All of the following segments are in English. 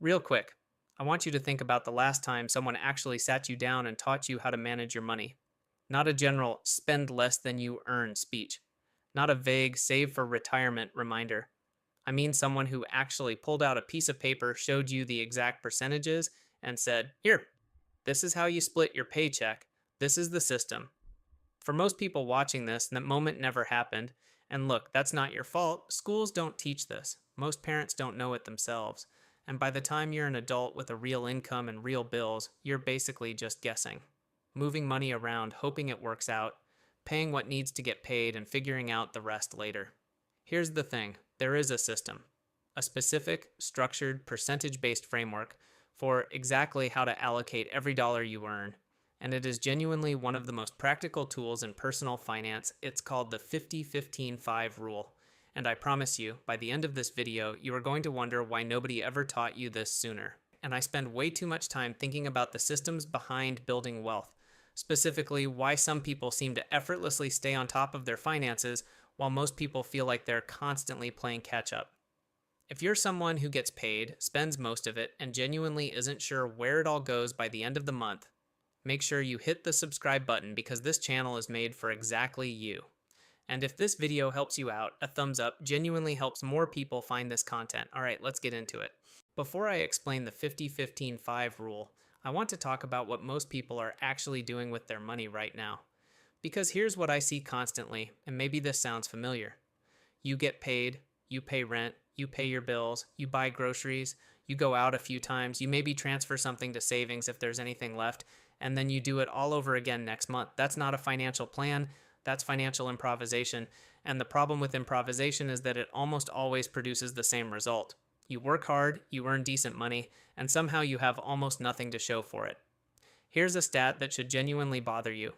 Real quick, I want you to think about the last time someone actually sat you down and taught you how to manage your money. Not a general spend less than you earn speech. Not a vague save for retirement reminder. I mean someone who actually pulled out a piece of paper, showed you the exact percentages, and said, "Here, this is how you split your paycheck. This is the system." For most people watching this, that moment never happened. And look, that's not your fault. Schools don't teach this. Most parents don't know it themselves. And by the time you're an adult with a real income and real bills, you're basically just guessing. Moving money around, hoping it works out, paying what needs to get paid, and figuring out the rest later. Here's the thing, there is a system. A specific, structured, percentage-based framework for exactly how to allocate every dollar you earn, and it is genuinely one of the most practical tools in personal finance. It's called the 50-15-5 rule. And I promise you, by the end of this video, you are going to wonder why nobody ever taught you this sooner. And I spend way too much time thinking about the systems behind building wealth, specifically why some people seem to effortlessly stay on top of their finances while most people feel like they're constantly playing catch up. If you're someone who gets paid, spends most of it, and genuinely isn't sure where it all goes by the end of the month, make sure you hit the subscribe button because this channel is made for exactly you. And if this video helps you out, a thumbs up genuinely helps more people find this content. All right, let's get into it. Before I explain the 50-15-5 rule, I want to talk about what most people are actually doing with their money right now. Because here's what I see constantly, and maybe this sounds familiar. You get paid, you pay rent, you pay your bills, you buy groceries, you go out a few times, you maybe transfer something to savings if there's anything left, and then you do it all over again next month. That's not a financial plan, that's financial improvisation. And the problem with improvisation is that it almost always produces the same result. You work hard, you earn decent money, and somehow you have almost nothing to show for it. Here's a stat that should genuinely bother you.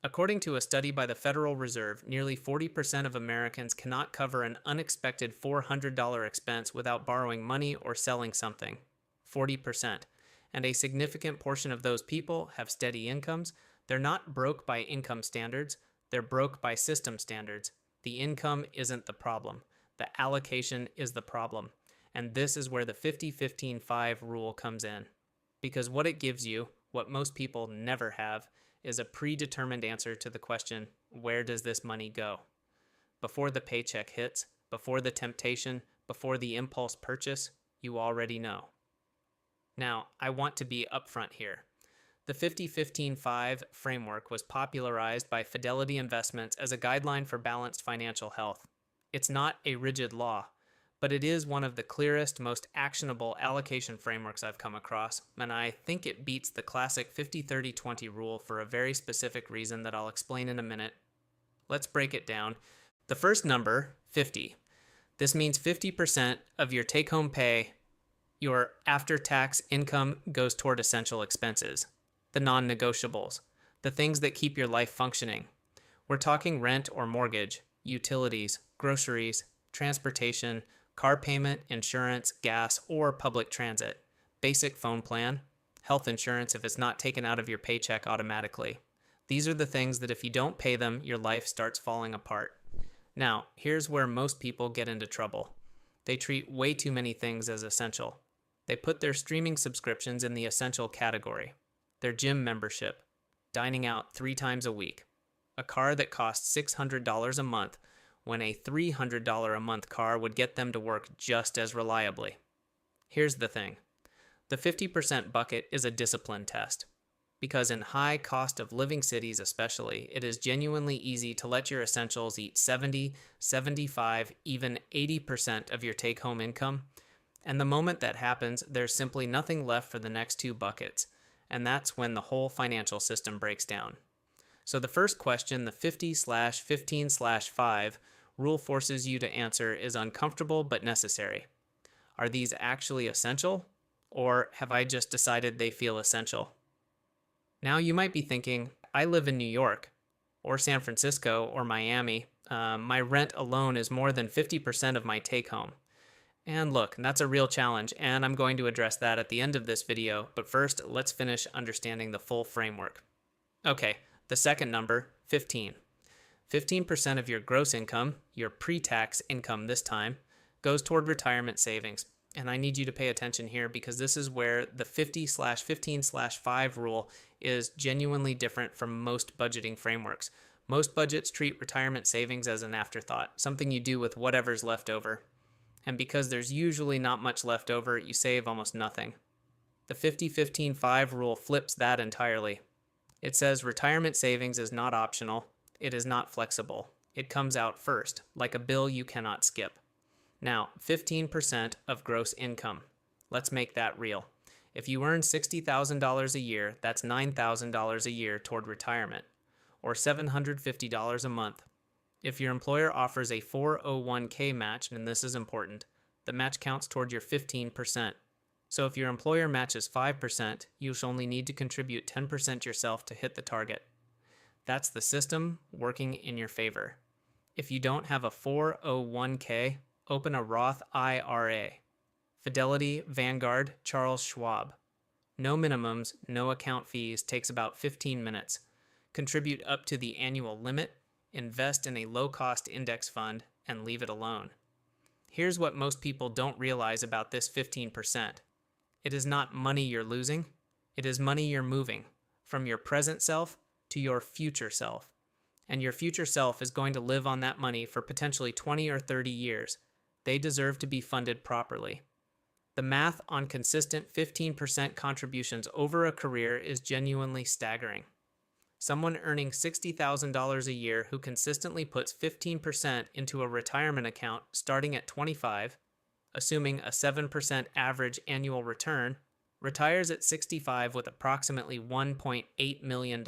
According to a study by the Federal Reserve, nearly 40% of Americans cannot cover an unexpected $400 expense without borrowing money or selling something. 40%. And a significant portion of those people have steady incomes. They're not broke by income standards, they're broke by system standards. The income isn't the problem. The allocation is the problem. And this is where the 50-15-5 rule comes in. Because what it gives you, what most people never have, is a predetermined answer to the question, where does this money go? Before the paycheck hits, before the temptation, before the impulse purchase, you already know. Now, I want to be upfront here. The 50-15-5 framework was popularized by Fidelity Investments as a guideline for balanced financial health. It's not a rigid law, but it is one of the clearest, most actionable allocation frameworks I've come across, and I think it beats the classic 50-30-20 rule for a very specific reason that I'll explain in a minute. Let's break it down. The first number, 50. This means 50% of your take-home pay, your after-tax income, goes toward essential expenses, the non-negotiables, the things that keep your life functioning. We're talking rent or mortgage, utilities, groceries, transportation, car payment, insurance, gas, or public transit, basic phone plan, health insurance if it's not taken out of your paycheck automatically. These are the things that if you don't pay them, your life starts falling apart. Now, here's where most people get into trouble. They treat way too many things as essential. They put their streaming subscriptions in the essential category, their gym membership, dining out 3 times a week, a car that costs $600 a month, when a $300 a month car would get them to work just as reliably. Here's the thing. The 50% bucket is a discipline test. Because in high cost of living cities especially, it is genuinely easy to let your essentials eat 70, 75, even 80% of your take-home income. And the moment that happens, there's simply nothing left for the next 2 buckets. And that's when the whole financial system breaks down. So the first question, the 50/15/5 rule forces you to answer, is uncomfortable but necessary. Are these actually essential? Or have I just decided they feel essential? Now you might be thinking, I live in New York, or San Francisco, or Miami. My rent alone is more than 50% of my take-home. And look, that's a real challenge, and I'm going to address that at the end of this video, but first, let's finish understanding the full framework. Okay, the second number, 15. 15% of your gross income, your pre-tax income this time, goes toward retirement savings. And I need you to pay attention here because this is where the 50/15/5 rule is genuinely different from most budgeting frameworks. Most budgets treat retirement savings as an afterthought, something you do with whatever's left over. And because there's usually not much left over, you save almost nothing. The 50/15/5 rule flips that entirely. It says retirement savings is not optional, it is not flexible. It comes out first, like a bill you cannot skip. Now, 15% of gross income. Let's make that real. If you earn $60,000 a year, that's $9,000 a year toward retirement, or $750 a month. If your employer offers a 401k match, and this is important, the match counts toward your 15%. So if your employer matches 5%, you shall only need to contribute 10% yourself to hit the target. That's the system working in your favor. If you don't have a 401k, open a Roth IRA. Fidelity, Vanguard, Charles Schwab. No minimums, no account fees, takes about 15 minutes. Contribute up to the annual limit, invest in a low-cost index fund, and leave it alone. Here's what most people don't realize about this 15%. It is not money you're losing, it is money you're moving from your present self to your future self. And your future self is going to live on that money for potentially 20 or 30 years. They deserve to be funded properly. The math on consistent 15% contributions over a career is genuinely staggering. Someone earning $60,000 a year who consistently puts 15% into a retirement account starting at 25, assuming a 7% average annual return, retires at 65 with approximately $1.8 million.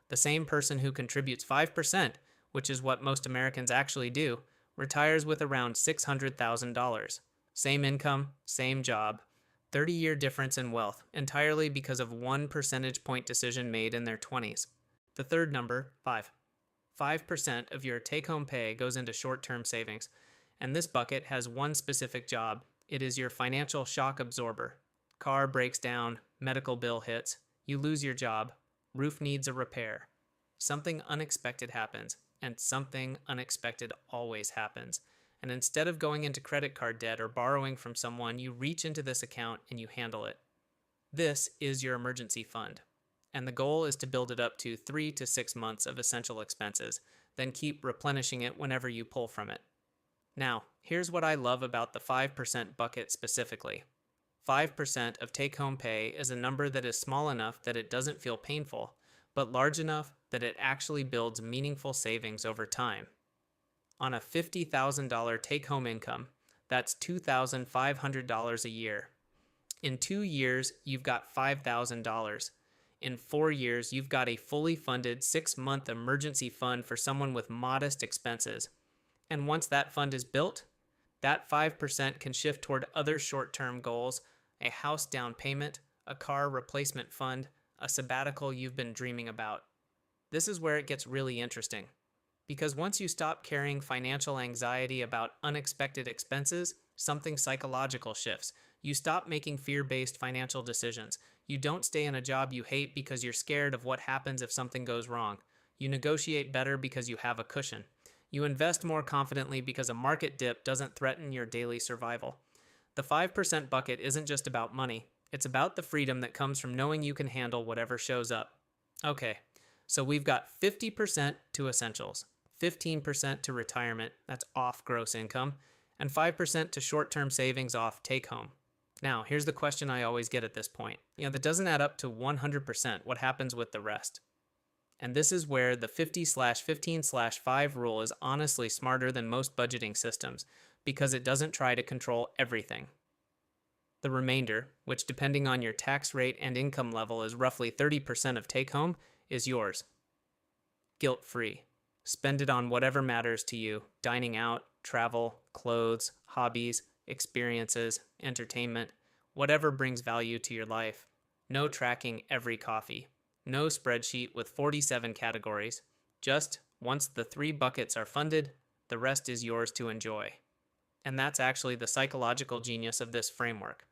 The same person who contributes 5%, which is what most Americans actually do, retires with around $600,000. Same income, same job, 30-year difference in wealth, entirely because of 1 percentage point decision made in their 20s. The third number, 5. 5% of your take-home pay goes into short-term savings, and this bucket has one specific job. It is your financial shock absorber. Car breaks down, medical bill hits, you lose your job, roof needs a repair. Something unexpected happens, and something unexpected always happens. And instead of going into credit card debt or borrowing from someone, you reach into this account and you handle it. This is your emergency fund, and the goal is to build it up to 3 to 6 months of essential expenses, then keep replenishing it whenever you pull from it. Now, here's what I love about the 5% bucket specifically. 5% of take-home pay is a number that is small enough that it doesn't feel painful, but large enough that it actually builds meaningful savings over time. On a $50,000 take-home income, that's $2,500 a year. In 2 years, you've got $5,000. In 4 years, you've got a fully funded 6-month emergency fund for someone with modest expenses. And once that fund is built, that 5% can shift toward other short-term goals, a house down payment, a car replacement fund, a sabbatical you've been dreaming about. This is where it gets really interesting. Because once you stop carrying financial anxiety about unexpected expenses, something psychological shifts. You stop making fear-based financial decisions. You don't stay in a job you hate because you're scared of what happens if something goes wrong. You negotiate better because you have a cushion. You invest more confidently because a market dip doesn't threaten your daily survival. The 5% bucket isn't just about money. It's about the freedom that comes from knowing you can handle whatever shows up. Okay, so we've got 50% to essentials, 15% to retirement, that's off gross income, and 5% to short-term savings off take-home. Now, here's the question I always get at this point. That doesn't add up to 100%. What happens with the rest? And this is where the 50/15/5 rule is honestly smarter than most budgeting systems because it doesn't try to control everything. The remainder, which depending on your tax rate and income level is roughly 30% of take-home, is yours. Guilt-free. Spend it on whatever matters to you: dining out, travel, clothes, hobbies, experiences, entertainment, whatever brings value to your life. No tracking every coffee. No spreadsheet with 47 categories. Just once the 3 buckets are funded, the rest is yours to enjoy. And that's actually the psychological genius of this framework.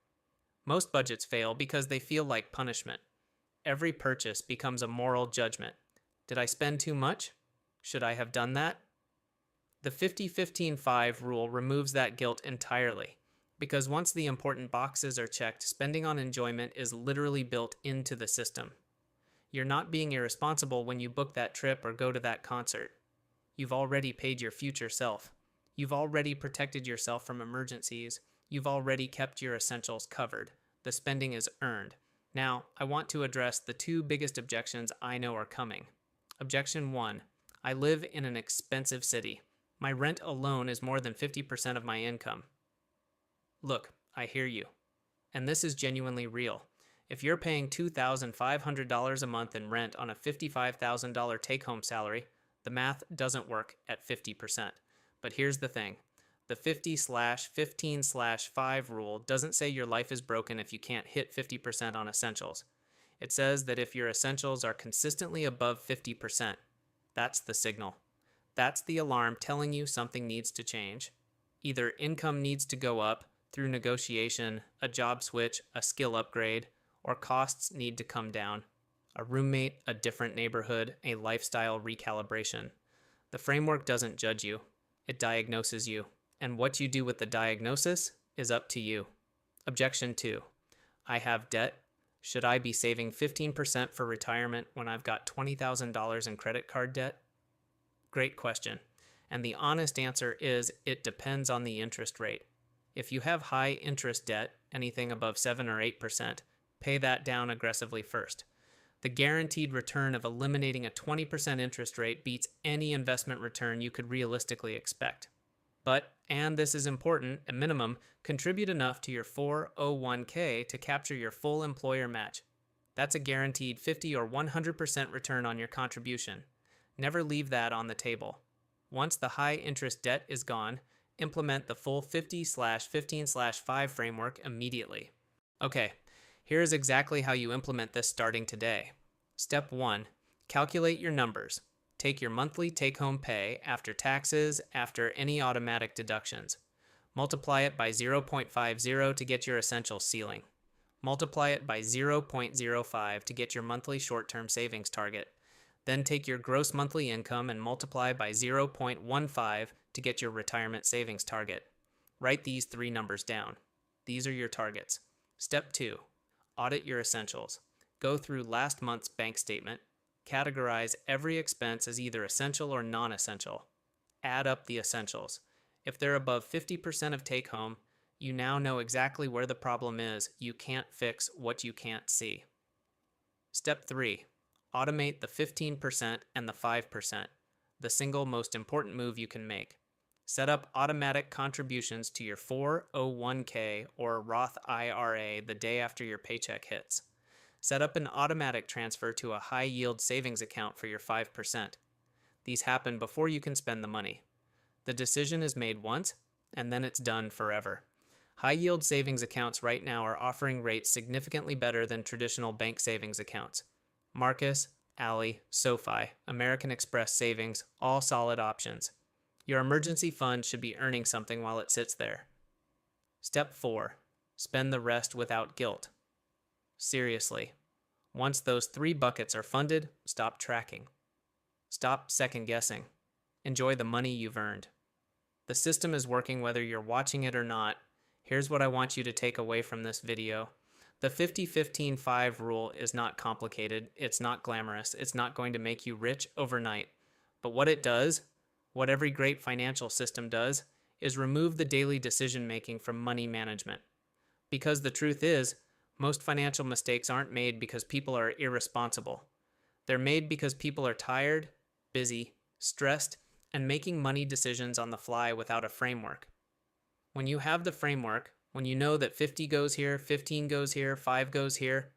Most budgets fail because they feel like punishment. Every purchase becomes a moral judgment. Did I spend too much? Should I have done that? The 50/15/5 rule removes that guilt entirely. Because once the important boxes are checked, spending on enjoyment is literally built into the system. You're not being irresponsible when you book that trip or go to that concert. You've already paid your future self. You've already protected yourself from emergencies. You've already kept your essentials covered. The spending is earned. Now, I want to address the two biggest objections I know are coming. Objection 1. I live in an expensive city. My rent alone is more than 50% of my income. Look, I hear you. And this is genuinely real. If you're paying $2,500 a month in rent on a $55,000 take-home salary, the math doesn't work at 50%. But here's the thing. The 50/15/5 rule doesn't say your life is broken if you can't hit 50% on essentials. It says that if your essentials are consistently above 50%, that's the signal. That's the alarm telling you something needs to change. Either income needs to go up through negotiation, a job switch, a skill upgrade, or costs need to come down. A roommate, a different neighborhood, a lifestyle recalibration. The framework doesn't judge you. It diagnoses you. And what you do with the diagnosis is up to you. Objection 2. I have debt. Should I be saving 15% for retirement when I've got $20,000 in credit card debt? Great question. And the honest answer is it depends on the interest rate. If you have high interest debt, anything above 7 or 8%, pay that down aggressively first. The guaranteed return of eliminating a 20% interest rate beats any investment return you could realistically expect. But, and this is important, at minimum, contribute enough to your 401k to capture your full employer match. That's a guaranteed 50 or 100% return on your contribution. Never leave that on the table. Once the high interest debt is gone, implement the full 50/15/5 framework immediately. Okay, here's exactly how you implement this starting today. Step 1. Calculate your numbers. Take your monthly take-home pay after taxes, after any automatic deductions. Multiply it by 0.50 to get your essential ceiling. Multiply it by 0.05 to get your monthly short-term savings target. Then take your gross monthly income and multiply by 0.15 to get your retirement savings target. Write these three numbers down. These are your targets. Step 2. Audit your essentials. Go through last month's bank statement. Categorize every expense as either essential or non-essential. Add up the essentials. If they're above 50% of take-home, you now know exactly where the problem is. You can't fix what you can't see. Step 3. Automate the 15% and the 5%, the single most important move you can make. Set up automatic contributions to your 401k or Roth IRA the day after your paycheck hits. Set up an automatic transfer to a high-yield savings account for your 5%. These happen before you can spend the money. The decision is made once, and then it's done forever. High-yield savings accounts right now are offering rates significantly better than traditional bank savings accounts. Marcus, Ally, SoFi, American Express Savings, all solid options. Your emergency fund should be earning something while it sits there. Step 4. Spend the rest without guilt. Seriously. Once those 3 buckets are funded, stop tracking. Stop second-guessing. Enjoy the money you've earned. The system is working whether you're watching it or not. Here's what I want you to take away from this video. The 50/15/5 rule is not complicated. It's not glamorous. It's not going to make you rich overnight. But what it does, what every great financial system does, is remove the daily decision-making from money management. Because the truth is, most financial mistakes aren't made because people are irresponsible. They're made because people are tired, busy, stressed, and making money decisions on the fly without a framework. When you have the framework, when you know that 50 goes here, 15 goes here, 5 goes here,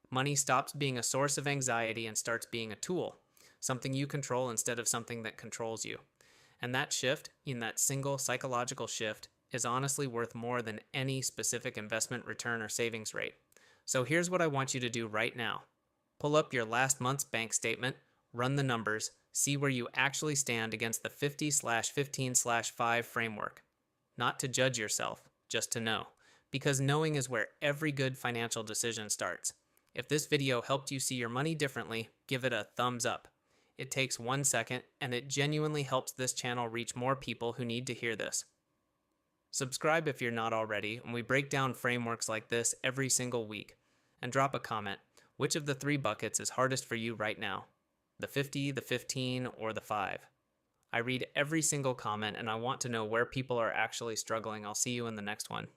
money stops being a source of anxiety and starts being a tool, something you control instead of something that controls you. And that shift, in that single psychological shift, is honestly worth more than any specific investment return or savings rate. So here's what I want you to do right now. Pull up your last month's bank statement, run the numbers, see where you actually stand against the 50/15/5 framework. Not to judge yourself, just to know. Because knowing is where every good financial decision starts. If this video helped you see your money differently, give it a thumbs up. It takes 1 second, and it genuinely helps this channel reach more people who need to hear this. Subscribe if you're not already, and we break down frameworks like this every single week. And drop a comment. Which of the three buckets is hardest for you right now? The 50, the 15, or the 5? I read every single comment and I want to know where people are actually struggling. I'll see you in the next one.